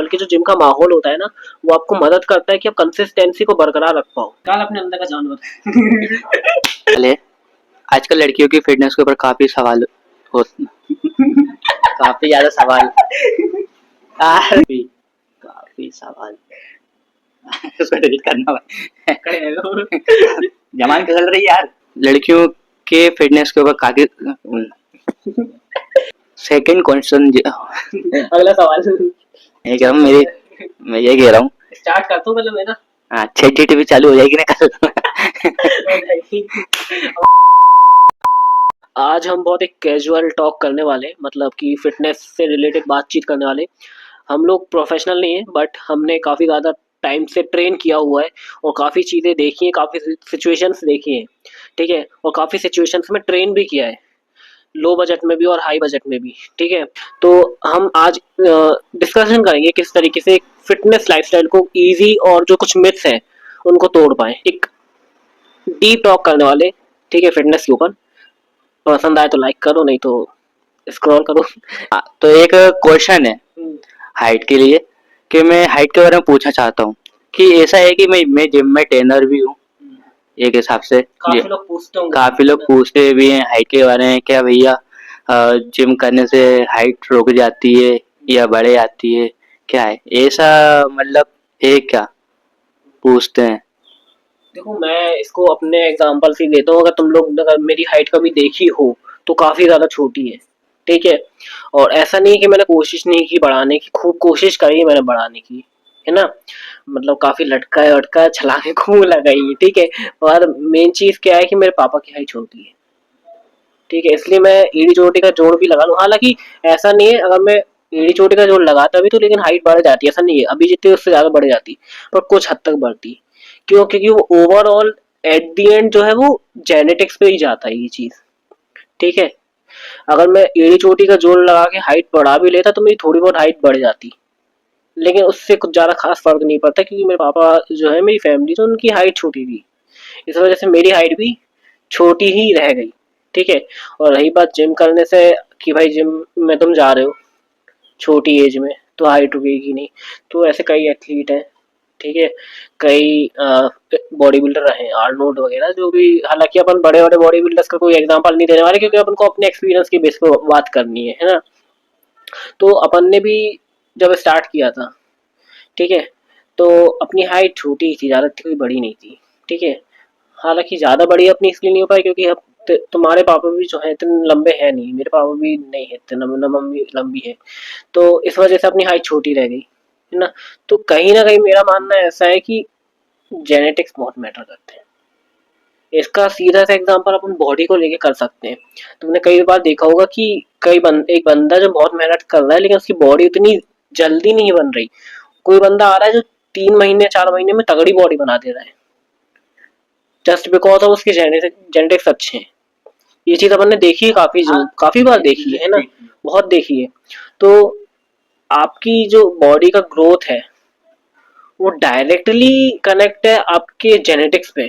बल्कि जो जिम का माहौल होता है ना, वो आपको मदद करता है कि आप कंसिस्टेंसी को बरकरार रख पाओ। काल अपने अंदर का जानवर पहले आजकल लड़कियों की फिटनेस के ऊपर काफी सवाल हो काफी ज्यादा सवाल काफी काफी सवाल उसको डिलीट करना जमान चल रही यार। लड़कियों के फिटनेस के ऊपर काफी सेकंड क्वेश्चन अगला सवाल ये कह रहा हूँ मेरी मैं ये कह रहा हूँ स्टार्ट कर दूं पहले मेरा। हाँ ChatGPT चालू हो जाएगी ना कल। आज हम बहुत एक कैजुअल टॉक करने वाले, मतलब कि फिटनेस से रिलेटेड बातचीत करने वाले। हम लोग प्रोफेशनल नहीं है, बट हमने काफ़ी ज़्यादा टाइम से ट्रेन किया हुआ है और काफ़ी चीज़ें देखी हैं, काफ़ी सिचुएशंस देखी हैं, ठीक है, और काफ़ी सिचुएशंस में ट्रेन भी किया है, लो बजट में भी और हाई बजट में भी, ठीक है। तो हम आज डिस्कशन करेंगे किस तरीके से फिटनेस लाइफस्टाइल को इजी और जो कुछ मिथ्स हैं उनको तोड़ पाए। एक डीप टॉक करने वाले, ठीक है, फिटनेस के ऊपर। पसंद आए तो लाइक करो, नहीं तो स्क्रॉल करो। तो एक क्वेश्चन है हाइट के लिए कि मैं हाइट के बारे में पूछना चाहता हूँ कि ऐसा है कि मैं जिम में ट्रेनर भी हूँ एक हिसाब से। काफी लोग पूछते भी हैं हाइट के बारे में, क्या भैया जिम करने से हाइट रुक जाती है या बढ़ जाती है, क्या है ऐसा, मतलब है क्या, पूछते हैं। देखो, मैं इसको अपने एग्जांपल से देता हूँ। अगर तुम लोग अगर मेरी हाइट कभी देखी हो तो काफ़ी ज़्यादा छोटी है, ठीक है। और ऐसा नहीं है कि मैंने कोशिश नहीं की बढ़ाने की, खूब कोशिश करी है मैंने बढ़ाने की, है ना। मतलब काफ़ी लटका वटका छलांगे खूब लगाई है, ठीक है। और मेन चीज़ क्या है कि मेरे पापा की हाइट छोटी है, ठीक है, इसलिए मैं एड़ी चोटी का जोड़ भी लगा लूँ। हालांकि ऐसा नहीं है, अगर मैं एड़ी चोटी का जोड़ लगाता भी तो लेकिन हाइट बढ़ जाती है, ऐसा नहीं है, अभी जितनी उससे ज़्यादा बढ़ जाती, पर कुछ हद तक बढ़ती। क्यों? क्योंकि वो ओवरऑल एट दी एंड जो है वो जेनेटिक्स पे ही जाता है ये चीज़, ठीक है। अगर मैं एड़ी चोटी का जोड़ लगा के हाइट बढ़ा भी लेता तो मेरी थोड़ी बहुत हाइट बढ़ जाती, लेकिन उससे कुछ ज़्यादा खास फर्क नहीं पड़ता, क्योंकि मेरे पापा जो है, मेरी फैमिली तो उनकी हाइट छोटी थी, इस वजह से मेरी हाइट भी छोटी ही रह गई, ठीक है। और रही बात जिम करने से कि भाई जिम में तुम जा रहे हो छोटी एज में तो हाइट रुकेगी नहीं, तो ऐसे कई एथलीट हैं, ठीक है, कई बॉडी बिल्डर रहे, आर्नोल्ड वगैरह जो भी। हालांकि अपन बड़े बड़े बॉडी बिल्डर्स का कोई एग्जांपल नहीं देने वाले, क्योंकि अपन को अपने एक्सपीरियंस के बेस पे बात करनी है ना। तो अपन ने भी जब स्टार्ट किया था, ठीक है, तो अपनी हाइट छोटी ही थी, ज़्यादा कोई बड़ी नहीं थी, ठीक है। हालांकि ज़्यादा बड़ी अपनी इसलिए नहीं हो पाई क्योंकि अब तुम्हारे पापा भी जो है इतने लंबे हैं नहीं, मेरे पापा भी नहीं है इतने, न मम्मी लंबी है, तो इस वजह से अपनी हाइट छोटी रह गई, है ना। तो कहीं ना कहीं मेरा मानना ऐसा है कि जेनेटिक्स बहुत मैटर करते हैं। इसका सीधा सा एग्जांपल अपन बॉडी को लेके कर सकते हैं। तुमने कई बार देखा होगा कि एक बंदा जो बहुत मेहनत कर रहा है लेकिन उसकी बॉडी उतनी जल्दी नहीं बन रही। कोई बंदा आ रहा है जो 3 महीने 4 महीने में तगड़ी बॉडी बना दे रहा है, जस्ट बिकॉज ऑफ उसके जेनेटिक्स अच्छे हैं। ये चीज अपन ने देखी है, काफी बार देखी है ना, बहुत देखी है। तो आपकी जो बॉडी का ग्रोथ है वो डायरेक्टली कनेक्ट है आपके जेनेटिक्स पे।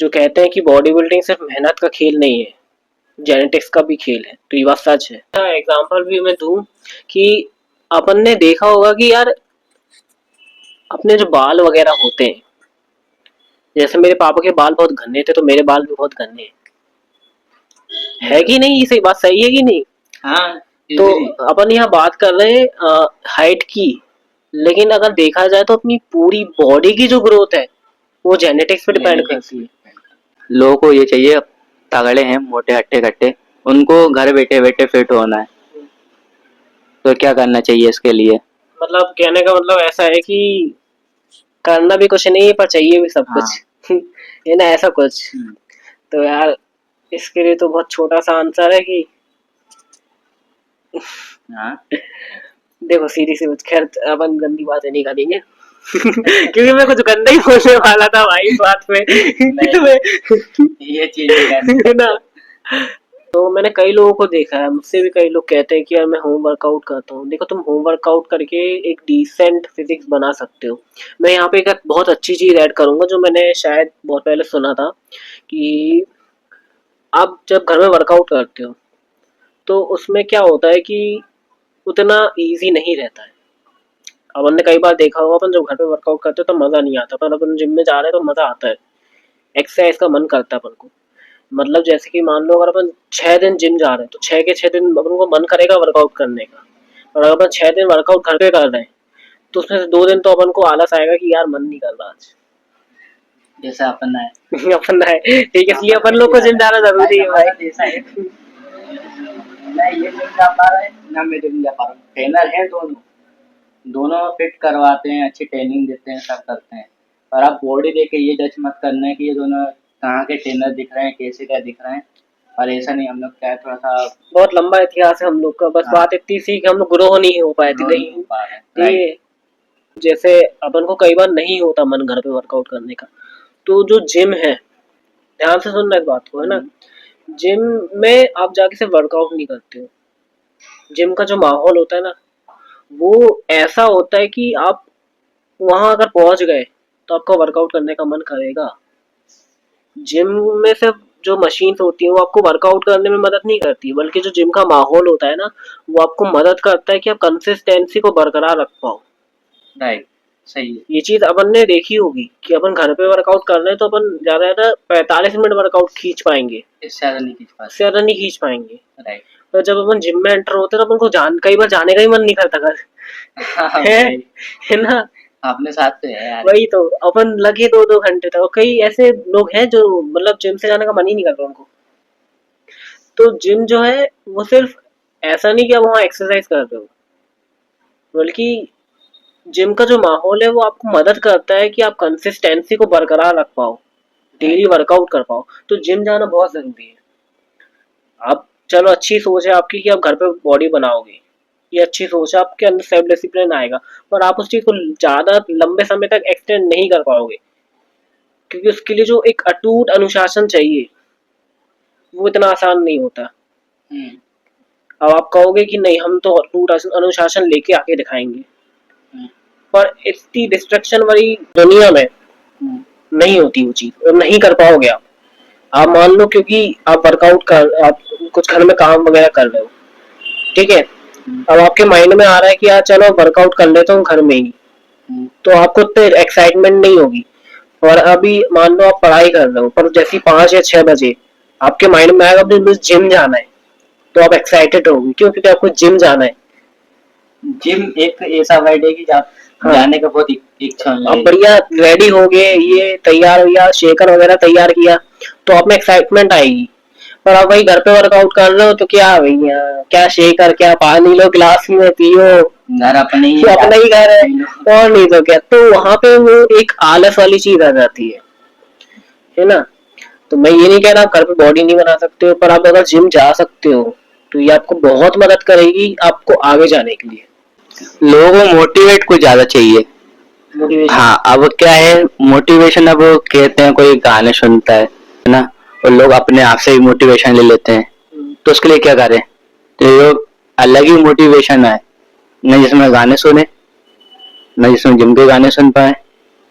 जो कहते हैं कि बॉडी बिल्डिंग सिर्फ मेहनत का खेल नहीं है, जेनेटिक्स का भी खेल है, तो ये बात सच है। एग्जांपल भी मैं दूं कि अपन ने देखा होगा कि यार अपने जो बाल वगैरह होते हैं, जैसे मेरे पापा के बाल बहुत घने थे तो मेरे बाल भी बहुत घने हैं, है कि नहीं? ये सही बात सही है कि नहीं? हाँ। तो अपन यहाँ बात कर रहे हैं हाइट की, लेकिन अगर देखा जाए तो अपनी पूरी बॉडी की जो ग्रोथ है वो जेनेटिक्स पे डिपेंड करती है। लोगों को ये चाहिए तगड़े हैं मोटे हट्टे कट्टे, उनको घर बैठे बैठे फिट होना है, तो क्या करना चाहिए इसके लिए? मतलब कहने का मतलब ऐसा है कि करना भी कुछ नहीं है पर चाहिए भी सब कुछ। है ना, ऐसा कुछ। तो यार इसके लिए तो बहुत छोटा सा आंसर है कि हाँ। देखो सीधी सी बात, खैर अपन गंदी बातें नहीं करेंगे। क्योंकि मैं कुछ गंदा ही बोलने वाला था भाई इस बात में। ये चीज है ना। तो मैंने कई लोगों को देखा है, मुझसे भी कई लोग कहते हैं कि यार मैं होम वर्कआउट करता हूँ। देखो, तुम होम वर्कआउट करके एक डिसेंट फिजिक्स बना सकते हो। मैं यहाँ पे एक बहुत अच्छी चीज ऐड करूंगा जो मैंने शायद बहुत पहले सुना था, कि आप जब घर में वर्कआउट करते हो तो उसमें क्या होता है कि उतना इजी नहीं रहता है। अपन ने कई बार देखा होगा, अपन जब घर पे वर्कआउट करते हैं तो मजा नहीं आता, पर अपन जिम में जा रहे हैं तो मजा आता है, एक्सरसाइज का मन करता है अपन को। मतलब जैसे कि मान लो अगर अपन 6 दिन जिम जा रहे हैं तो 6 के 6 दिन अपन को मन करेगा वर्कआउट करने का, और अगर अपन 6 दिन वर्कआउट घर पे कर रहे हैं तो उसमें से 2 दिन तो अपन को आलस आएगा कि यार मन नहीं कर रहा आज। जैसा अपन है अपन है ठीक है, इसलिए अपन लोग को जिम जाना जरूरी है भाई। जैसा है ना, ये जिम जा पा रहा है ना मैं जिम जा पा रहा हूँ। ट्रेनर है दोनों फिट करवाते हैं, अच्छी ट्रेनिंग देते हैं, सब करते हैं। पर आप बॉडी देख के ये जज मत करना है कि ये दोनों कहाँ के ट्रेनर दिख रहे हैं, कैसे क्या दिख रहे हैं। और ऐसा नहीं, हम लोग क्या है थोड़ा सा बहुत लंबा इतिहास है हम लोग का, बस हाँ। बात इतनी सी कि हम लोग ग्रो नहीं हो पाए थे, नहीं हो पा रहे हैं। ये जैसे अपन को कई बार नहीं होता मन घर पे वर्कआउट करने का, तो जो जिम है, ध्यान से सुनना इस बात को, है ना, जिम में आप जाके सिर्फ वर्कआउट नहीं करते हो। जिम का जो माहौल होता है ना, वो ऐसा होता है कि आप वहां अगर पहुंच गए तो आपका वर्कआउट करने का मन करेगा। जिम में सिर्फ जो मशीन्स होती हैं वो आपको वर्कआउट करने में मदद नहीं करती, बल्कि जो जिम का माहौल होता है ना, वो आपको मदद करता है कि आप कंसिस्टेंसी को बरकरार रख पाओ। राइट, सही है। ये चीज अपन ने देखी होगी कि अपन घर पे वर्कआउट कर रहे हैं तो अपन ज्यादा ज्यादा 45 मिनट वर्कआउट खींच पाएंगे, इससे ज्यादा नहीं खींच पाते। इससे ज्यादा नहीं खींच पाएंगे। राइट। पर जब अपन जिम में एंटर होते हैं तो अपन को कई बार जाने का ही मन नहीं करता घर, है ना। अपने साथ तो है यार। वही तो, अपन लगे 2-2 घंटे तक, और कई ऐसे लोग हैं जो मतलब जिम से जाने का मन ही नहीं करता उनको। तो जिम जो है वो सिर्फ ऐसा नहीं कि आप वहाँ एक्सरसाइज करते हो, बल्कि जिम का जो माहौल है वो आपको मदद करता है कि आप कंसिस्टेंसी को बरकरार रख पाओ, डेली वर्कआउट कर पाओ। तो जिम जाना बहुत जरूरी है। आप चलो, अच्छी सोच है आपकी कि आप घर पे बॉडी बनाओगे, ये अच्छी सोच है, आपके अंदर सेल्फ डिसिप्लिन आएगा, पर आप उस चीज को ज्यादा लंबे समय तक एक्सटेंड नहीं कर पाओगे, क्योंकि उसके लिए जो एक अटूट अनुशासन चाहिए वो इतना आसान नहीं होता। अब आप कहोगे कि नहीं, हम तो अटूट अनुशासन लेके आके दिखाएंगे, पर इतनी डिस्ट्रक्शन वाली दुनिया में नहीं होती वो चीज, और नहीं कर पाओगे आप मान लो, क्योंकि आप आप कुछ घर में काम वगैरह कर रहे हो, ठीक है, अब आपके माइंड में आ रहा है कि यार चलो वर्कआउट कर लेता हूँ घर में ही, तो आपको तो एक्साइटमेंट नहीं होगी। और अभी मान लो आप पढ़ाई कर रहे हो, पर जैसे 5 या 6 बजे आपके माइंड में आएगा मुझे जिम जाना है, तो आप एक्साइटेड होगी, क्यों? क्योंकि आपको जिम जाना है। जिम एक ऐसा वर्ड है कि आप जाने का बहुत इच्छा है। आप बढ़िया रेडी हो गए, ये तैयार हो गया, शेकर वगैरह तैयार किया, तो आप में एक्साइटमेंट आएगी। पर आप वही घर पे वर्कआउट कर रहे हो तो क्या भैया, क्या शेकर, क्या पानी लो गिलास में पियो, घर अपने ही घर है, और नहीं तो क्या। तो वहां पे वो एक आलस वाली चीज आ जाती है ना। तो मैं ये नहीं कह रहा आप घर पे बॉडी नहीं बना सकते हो, पर आप अगर जिम जा सकते हो तो ये आपको बहुत मदद करेगी आपको आगे जाने के लिए। लोगों को मोटिवेट कुछ ज्यादा चाहिए। हाँ, अब क्या है मोटिवेशन, अब कहते हैं कोई गाने सुनता है ना, और लोग अपने आप से ही मोटिवेशन ले लेते हैं, तो उसके लिए क्या करें? तो लोग अलग ही मोटिवेशन है, न जिसमें गाने सुने, न जिसमें जिम के गाने सुन पाए,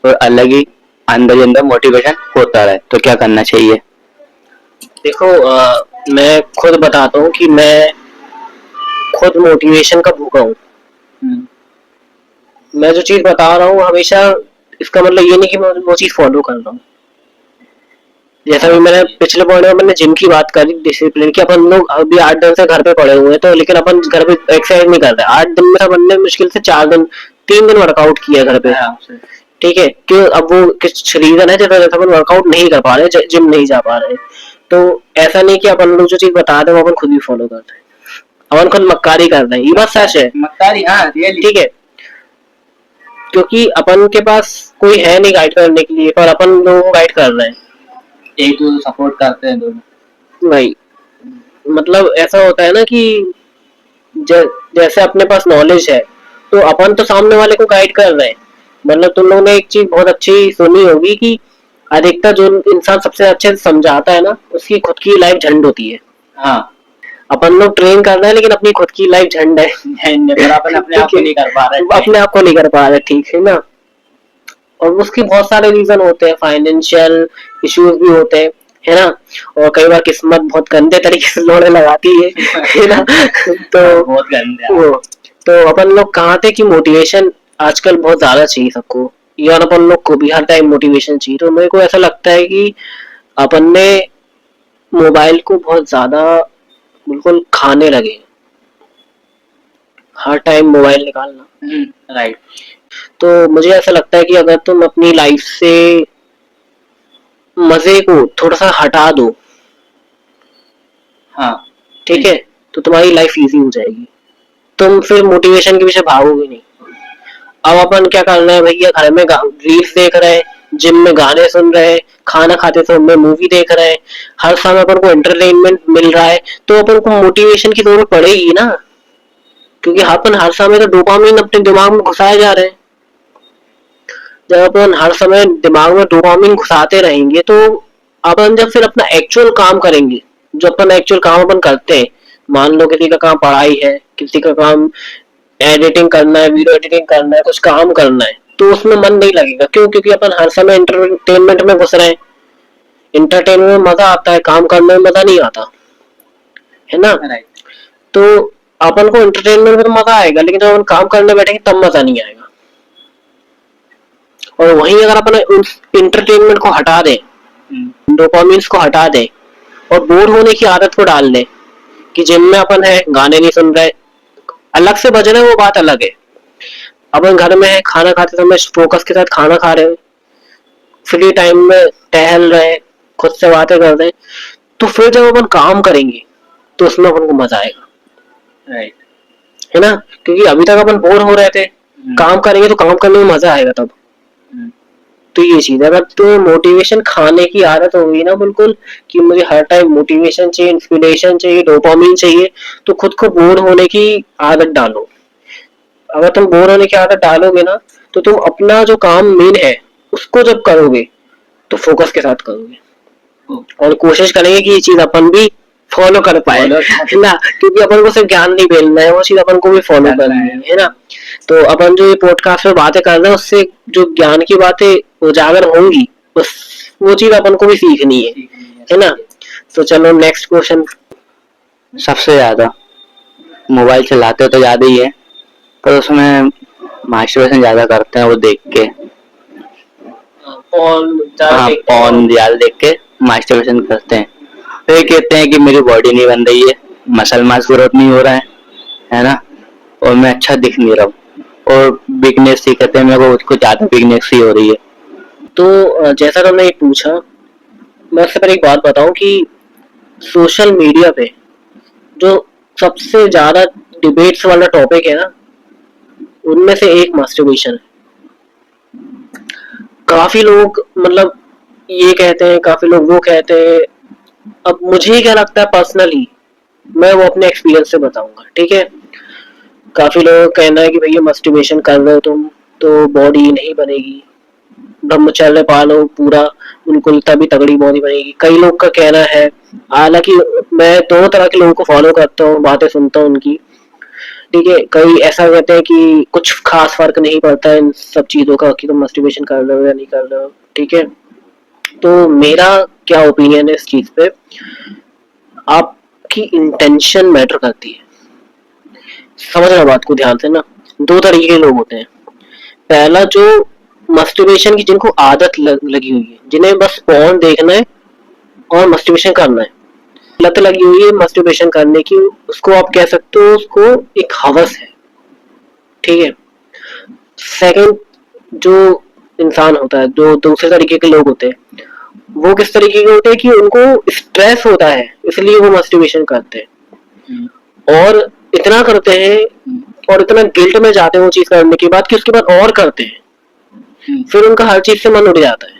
और अलग ही अंदर ही अंदर मोटिवेशन होता रहे। तो क्या करना चाहिए? देखो, मैं खुद बताता हूँ कि मैं खुद मोटिवेशन का भूखा हूँ। मैं जो चीज बता रहा हूँ हमेशा, इसका मतलब ये नहीं कि मैं वो चीज फॉलो कर रहा हूँ। जैसा भी मैंने पिछले पॉइंट में मैंने जिम की बात करी, डिसिप्लिन की, अपन लोग अभी 8 दिन से घर पे पड़े हुए हैं, तो लेकिन अपन घर पे एक्सरसाइज नहीं कर रहे। 8 दिन में अपन ने मुश्किल से 3 दिन वर्कआउट किया घर पे, ठीक है। क्यों? अब वो कुछ रीजन है जिस वजह से अपन वर्कआउट नहीं कर पा रहे, जिम नहीं जा पा रहे। तो ऐसा नहीं कि अपन लोग जो चीज बता रहे हैं वो अपन खुद भी फॉलो करते हैं, अपन खुद मक्कारी कर रहे हैं, ये बात सच है, मक्कारी, हाँ, ठीक है। क्योंकि अपन के पास कोई है नहीं गाइड करने के लिए, पर अपन लोगों को गाइड कर रहे हैं, एक दूसरे सपोर्ट करते हैं दोनों। भाई मतलब ऐसा होता है ना कि जैसे अपने पास नॉलेज है तो अपन तो सामने वाले को गाइड कर रहे हैं। मतलब तुम लोगों ने एक चीज बहुत अच्छी सुनी होगी कि अधिकतर जो इंसान सबसे अच्छे से समझाता है ना, उसकी खुद की लाइफ झंड होती है। हाँ, अपन लोग ट्रेन कर रहे हैं लेकिन अपनी खुद की लाइफ झंड है, पर अपन अपने आप को नहीं कर पा रहे, अपने आप को नहीं कर पा रहे, ठीक है ना। और उसकी बहुत सारे रीजन होते हैं, फाइनेंशियल इश्यूज भी होते हैं, है ना, और कई बार किस्मत बहुत गंदे तरीके से लोड़े लगाती है ना। तो बहुत गंदे, वो तो अपन लोग कहाँ थे कि मोटिवेशन आजकल बहुत ज्यादा चाहिए सबको, इवन अपन लोग को भी हर टाइम मोटिवेशन चाहिए। तो मेरे को ऐसा लगता है कि अपन ने मोबाइल को बहुत ज्यादा बिल्कुल खाने लगे, हर टाइम मोबाइल निकालना। राइट। तो मुझे ऐसा लगता है कि अगर तुम अपनी लाइफ से मजे को थोड़ा सा हटा दो, हाँ। ठीक है, तो तुम्हारी लाइफ इजी हो जाएगी, तुम फिर मोटिवेशन के पीछे भागोगे नहीं। अब अपन क्या करना है भैया, घर में रील्स देख रहे हैं, जिम में गाने सुन रहे हैं, खाना खाते समय मूवी देख रहे हैं, हर समय अपन को एंटरटेनमेंट मिल रहा है, तो अपन को मोटिवेशन की जरूरत पड़ेगी ना, क्योंकि अपन हर समय तो डोपामिन अपने दिमाग में घुसाए जा रहे हैं। जब अपन हर समय दिमाग में डोपामिन घुसाते रहेंगे तो अपन जब फिर अपना एक्चुअल काम करेंगे, जो अपन एक्चुअल काम अपन करते हैं, मान लो किसी का काम पढ़ाई है, किसी का काम एडिटिंग करना है, वीडियो एडिटिंग करना है, कुछ काम करना है, तो उसमें मन नहीं लगेगा। क्यों? क्योंकि अपन हर समय एंटरटेनमेंट में घुस रहे हैं। एंटरटेनमेंट में मजा आता है, काम करने में मजा नहीं आता है ना। तो अपन को एंटरटेनमेंट में तो मजा आएगा, लेकिन जब अपन काम करने बैठेंगे तब मजा नहीं आएगा। और वहीं अगर अपन इंटरटेनमेंट को हटा दें, डोपामिन्स को हटा दें और बोर होने की आदत को डाल दें, कि जिम में अपन है, गाने नहीं सुन रहे, अलग से बज रहे, वो बात अलग है। अपन घर में है, खाना खाते समय फोकस के साथ खाना खा रहे हैं, फ्री टाइम में टहल रहे हैं, खुद से बातें कर रहे हैं, तो फिर जब अपन काम करेंगे तो उसमें अपन को मजा आएगा। राइट। है ना, क्योंकि अभी तक अपन बोर हो रहे थे, काम करेंगे तो काम करने में मजा आएगा तब। तो ये चीज है, अगर तुम्हें मोटिवेशन खाने की आदत होगी ना बिल्कुल, कि मुझे हर टाइम मोटिवेशन चाहिए, इंस्पिरेशन चाहिए, डोपामिन चाहिए, तो खुद को बोर होने की आदत डालो। अगर तुम बोर होने की आदत डालोगे ना, तो तुम अपना जो काम मेन है उसको जब करोगे तो फोकस के साथ करोगे, और कोशिश करेंगे कि ये चीज अपन भी फॉलो कर पाए, है ना, क्योंकि अपन को सिर्फ ज्ञान नहीं मिलना है, वो चीज अपन को भी फॉलो करनी है ना। तो अपन जो ये पॉडकास्ट में बातें कर रहे हैं, उससे जो ज्ञान की बातें उजागर होंगी, उस वो चीज अपन को भी सीखनी है ना। तो चलो नेक्स्ट क्वेश्चन। सबसे ज्यादा मोबाइल चलाते तो ज्यादा ही है, पर उसमें मास्टरबेशन ज्यादा करते हैं वो देख के। फोन ज्यादा देख के मास्टरबेशन करते हैं। फिर कहते हैं कि मेरी बॉडी नहीं बन रही है, मसल मास ग्रोथ नहीं हो रहा है ना, और मैं अच्छा दिख नहीं रहा हूँ, और वीकनेस ही कहते हैं मेरे को, उसको ज्यादा वीकनेस ही हो रही है। तो जैसा तुमने ये पूछा, मैं उससे पहले एक बात बताऊं कि सोशल मीडिया पे जो सबसे ज्यादा डिबेट्स वाला टॉपिक है ना, उनमें से एक मास्टरबेशन है। काफी लोग मतलब ये कहते हैं, काफी लोग वो कहते हैं। अब मुझे क्या लगता है पर्सनली, मैं वो अपने एक्सपीरियंस से बताऊंगा, ठीक है। काफी लोगों का कहना है कि भैया मास्टरबेशन कर रहे हो तुम तो बॉडी नहीं बनेगी, ब्रह्मचर्य पालो पूरा, बिल्कुल तभी तगड़ी बॉडी बनेगी। कई लोग का कहना है, हालांकि मैं दोनों तरह के लोगों को फॉलो करता हूँ, बातें सुनता हूँ उनकी, ठीक है। कई ऐसा कहते हैं कि कुछ खास फर्क नहीं पड़ता इन सब चीजों का, कि तुम मास्टरबेशन कर रहे हो या नहीं कर रहे हो, ठीक है। तो मेरा क्या ओपिनियन है इस चीज पे, आपकी इंटेंशन मैटर करती है। समझना बात को ध्यान से ना, दो तरीके के लोग होते हैं। पहला जो मास्टरबेशन की जिनको आदत लगी हुई है, जिन्हें बस पोर्न देखना है और मास्टरबेशन करना है, लत लगी हुई है मास्टरबेशन करने की, उसको आप कह सकते हो उसको एक हवस है, ठीक है। सेकंड जो इंसान होता है, जो दूसरे तरीके के लोग होते हैं, वो किस तरीके के होते हैं कि उनको स्ट्रेस होता है, इसलिए वो मास्टरबेशन करते हैं, और इतना करते हैं और इतना गिल्ट में जाते हैं वो चीज करने के बाद कि उसके बाद और करते हैं, फिर उनका हर चीज से मन उठ जाता है,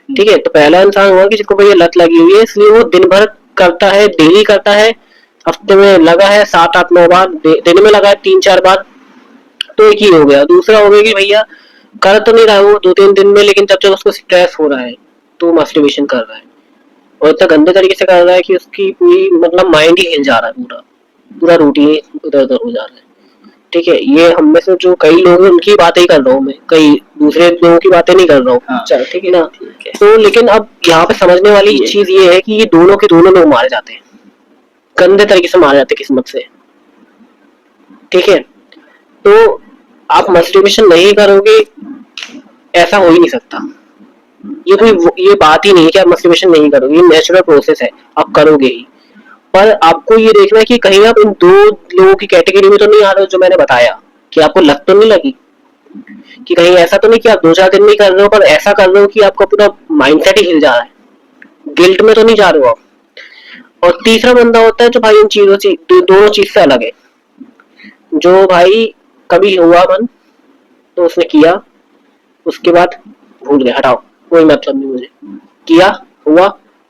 ठीक है। तो पहला इंसान हुआ कि जिसको भैया लत लगी हुई है, इसलिए वो दिन भर करता है, डेली करता है, हफ्ते में लगा है 7-8-9 बार, दिन में लगा है 3-4 बार, तो एक ही हो गया। दूसरा हो गया कि भैया कर तो नहीं रहा है वो 2-3 दिन में, लेकिन जब उसको स्ट्रेस हो रहा है तो वो मास्टरबेशन कर रहा है, और इतना गंदे तरीके से कर रहा है कि उसकी पूरी मतलब माइंड ही हिल जा रहा है, पूरा पूरा रूटीन इधर उधर हो जा रहा है, ठीक है। ये हम में से जो कई लोग हैं उनकी बातें ही कर रहा हूँ मैं, कई दूसरे लोगों की बातें नहीं कर रहा हूँ, चल ठीक है ना। तो लेकिन अब यहाँ पे समझने वाली चीज ये है कि ये दोनों के दोनों लोग मारे जाते हैं, गंदे तरीके से मारे जाते हैं किस्मत से, ठीक है, तो आप मस्टरबेशन नहीं करोगे ऐसा हो ही नहीं सकता। ये बात ही नहीं है कि आप मस्टरबेशन नहीं करोगे, ये नेचुरल प्रोसेस है, आप करोगे ही। पर आपको ये देखना है कि कहीं आप इन दो लोगों की कैटेगरी में तो नहीं आ रहे हो जो मैंने बताया, कि आपको लग तो नहीं लगी कि कहीं ऐसा तो नहीं कि आप 2-4 दिन में कर रहे हो पर ऐसा कर रहे हो कि आपका पूरा माइंडसेट ही हिल जा रहा है, गिल्ट में तो नहीं जा रहे हो आप। और तीसरा बंदा होता है जो भाई इन चीजों से दोनों चीज से अलग है, जो भाई कभी हुआ मन तो उसने किया, उसके बाद भूल गए, हटाओ, कोई मतलब नहीं मुझे, किया हुआ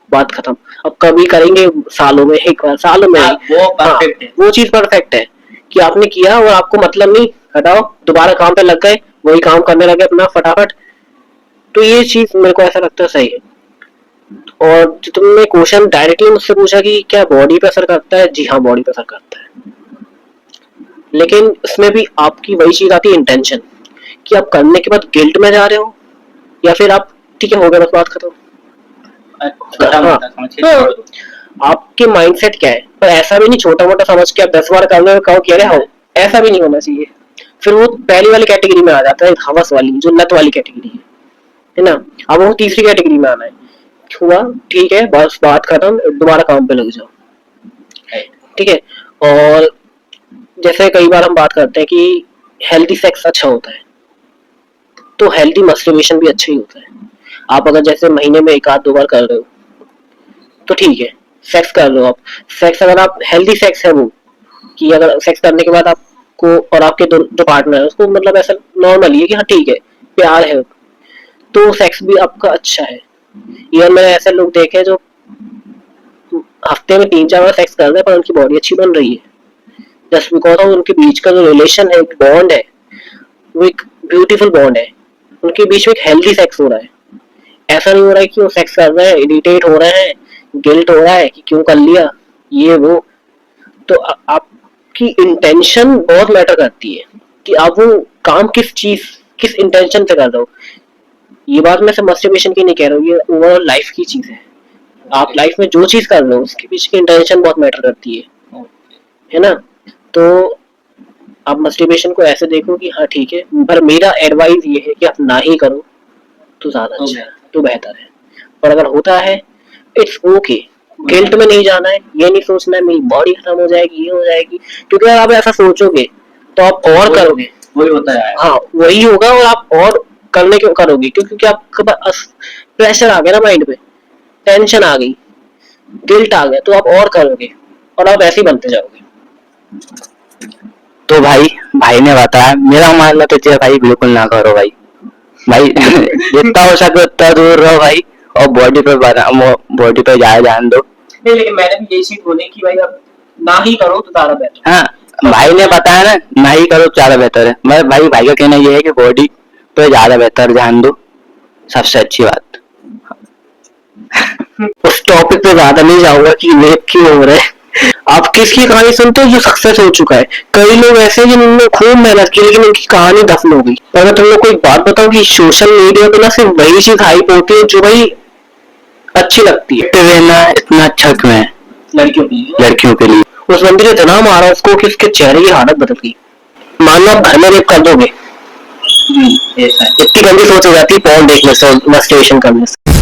बात खत्म। अब कभी करेंगे सालों में, एक बार सालों में, वो परफेक्ट है। वो चीज परफेक्ट है कि आपने किया और आपको मतलब नहीं, हटाओ, दोबारा काम पे लग गए, वही काम करने लगे अपना फटाफट। तो ये चीज मेरे को ऐसा लगता है सही है। और जो तुमने क्वेश्चन डायरेक्टली मुझसे पूछा कि क्या बॉडी पे असर करता है, जी हाँ बॉडी पे असर करता है, लेकिन इसमें भी आपकी वही चीज आती है इंटेंशन, कि आप करने के बाद गिल्ट में जा रहे हो या फिर आप ठीक है हो गया बस बात खत्म। हाँ, आपके माइंडसेट क्या है, पर ऐसा भी नहीं छोटा मोटा समझ के आप 10 बार कर रहे हो कहो कि अरे हो, ऐसा भी नहीं होना चाहिए। फिर वो पहली वाली कैटेगरी में आ जाता है, हवस वाली जो लत वाली कैटेगरी है ना। अब वो तीसरी कैटेगरी में आना है, हुआ ठीक है बस बात खत्म, दोबारा काम पे लग जाओ, ठीक है। और जैसे कई बार हम बात करते हैं कि हेल्दी सेक्स अच्छा होता है, तो हेल्दी मस्टरबेशन भी अच्छा ही होता है। आप अगर जैसे महीने में 1-2 बार कर रहे हो तो ठीक है, सेक्स कर लो आप। सेक्स अगर आप हेल्दी सेक्स है वो, कि अगर सेक्स करने के बाद आपको और आपके जो पार्टनर है उसको मतलब ऐसा नॉर्मली है कि हाँ ठीक है प्यार है, तो सेक्स भी आपका अच्छा है। इवन मैंने ऐसे लोग देखे जो हफ्ते में 3-4 बार सेक्स कर रहे हैं पर उनकी बॉडी अच्छी बन रही है, जस्ट बिकॉज ऑफ उनके बीच का जो रिलेशन है, बॉन्ड है, वो एक ब्यूटीफुल बॉन्ड है, उनके बीच में एक हेल्दी सेक्स हो रहा है। ऐसा नहीं हो रहा है कि वो सेक्स कर रहे हैं इरिटेट हो रहे हैं, गिल्ट हो रहा है कि क्यों कर लिया ये वो। तो आपकी इंटेंशन बहुत मैटर करती है कि आप वो काम किस इंटेंशन से कर रहे हो। ये बात मैं सिर्फ मस्टरबेशन की नहीं कह रहा हूँ, ये ओवरऑल लाइफ की चीज है। आप लाइफ में जो चीज कर रहे हो उसके पीछे की इंटेंशन बहुत मैटर करती है ना। तो आप मस्टरबेशन को ऐसे देखो कि हाँ ठीक है, पर मेरा एडवाइस ये है कि आप ना ही करो तो ज्यादा अच्छा है, तो बेहतर है। पर अगर होता है इट्स ओके, गिल्ट में नहीं जाना है, ये नहीं सोचना है मेरी बॉडी खत्म हो जाएगी, ये हो जाएगी, क्योंकि अगर आप ऐसा सोचोगे तो आप और करोगे, वही होता है। हाँ वही होगा और आप और करने क्यों करोगे, क्योंकि आपके पास प्रेशर आ गया ना माइंड पे, टेंशन आ गई, गिल्ट आ गया, तो आप और करोगे और आप ऐसे ही बनते जाओगे। तो भाई ने बताया, मेरा मानना तो है भाई बिल्कुल ना करो भाई जितना हो सके उतना दूर रहो भाई, और बॉडी पे ज्यादा ध्यान दो। नहीं लेकिन मैंने भी यही चीज बोली कि भाई अब ना ही करो तो ज्यादा बेहतर। हाँ भाई ने बताया ना ही करो तो ज्यादा बेहतर है। मैं भाई का कहना ये है कि बॉडी पे ज्यादा बेहतर ध्यान दो, सबसे अच्छी बात। उस टॉपिक पे ज्यादा नहीं जाऊंगा कि रेप क्यों हो रहा है। आप किसकी कहानी सुनते हो जो सक्सेस हो चुका है, कई लोग ऐसे हैं जिन्होंने खूब मेहनत की लेकिन उनकी कहानी दफन हो गई। और मैं तुम लोग को एक बात बताऊं कि सोशल मीडिया पे ना सिर्फ वही चीज हाइप होती है जो भाई अच्छी लगती है। रहना इतना अच्छा क्यों है लड़कियों के लिए? उस बंदे ने इतना मारा उसको कि उसके चेहरे की हालत बदल गई। मान लो आप घर में रेप कर दोगे, इतनी गंदी सोच हो जाती है पॉर्न देखने से, मस्टरबेशन करने से।